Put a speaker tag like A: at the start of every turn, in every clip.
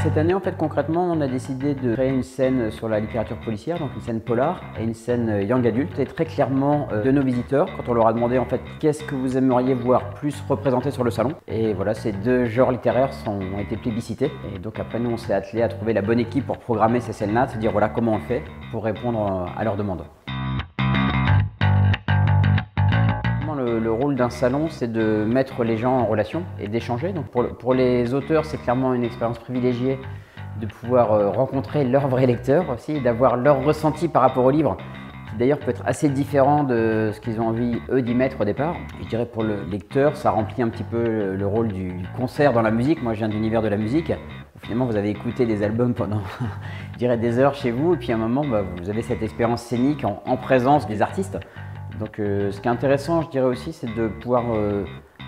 A: Cette année, en fait, concrètement, on a décidé de créer une scène sur la littérature policière, donc une scène polar et une scène young adulte. Et très clairement, de nos visiteurs, quand on leur a demandé en fait qu'est-ce que vous aimeriez voir plus représenté sur le salon. Et voilà, ces deux genres littéraires ont été plébiscités. Et donc après, nous, on s'est attelé à trouver la bonne équipe pour programmer ces scènes-là, se dire voilà comment on le fait pour répondre à leurs demandes. Le rôle d'un salon, c'est de mettre les gens en relation et d'échanger. Donc pour les auteurs, c'est clairement une expérience privilégiée de pouvoir rencontrer leurs vrais lecteurs aussi, d'avoir leur ressenti par rapport au livre, qui d'ailleurs peut être assez différent de ce qu'ils ont envie, eux, d'y mettre au départ. Et je dirais pour le lecteur, ça remplit un petit peu le rôle du concert dans la musique. Moi, je viens de l'univers de la musique. Finalement, vous avez écouté des albums pendant, je dirais, des heures chez vous, et puis à un moment, vous avez cette expérience scénique en présence des artistes. Donc ce qui est intéressant, je dirais aussi, c'est de pouvoir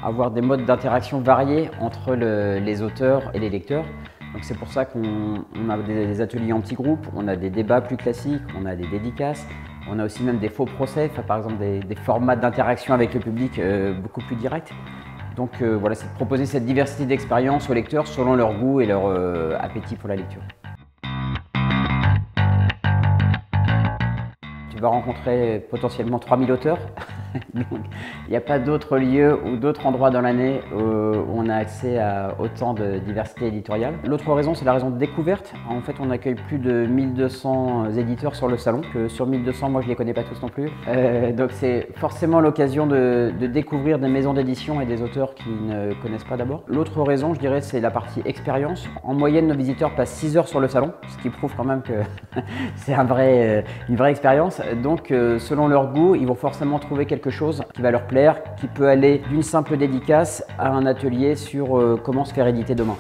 A: avoir des modes d'interaction variés entre les auteurs et les lecteurs. Donc c'est pour ça qu'on a des ateliers en petits groupes, on a des débats plus classiques, on a des dédicaces, on a aussi même des faux procès, par exemple des formats d'interaction avec le public beaucoup plus directs. Donc voilà, c'est de proposer cette diversité d'expériences aux lecteurs selon leur goût et leur appétit pour la lecture. Tu vas rencontrer potentiellement 3000 auteurs. Donc, il n'y a pas d'autre lieu ou d'autres endroits dans l'année où on a accès à autant de diversité éditoriale. L'autre raison, c'est la raison de découverte. En fait, on accueille plus de 1200 éditeurs sur le salon. Sur 1200, moi, je ne les connais pas tous non plus. Donc, c'est forcément l'occasion de découvrir des maisons d'édition et des auteurs qui ne connaissent pas d'abord. L'autre raison, je dirais, c'est la partie expérience. En moyenne, nos visiteurs passent 6 heures sur le salon, ce qui prouve quand même que c'est une vraie expérience. Donc, selon leur goût, ils vont forcément trouver quelque chose qui va leur plaire, qui peut aller d'une simple dédicace à un atelier sur comment se faire éditer demain.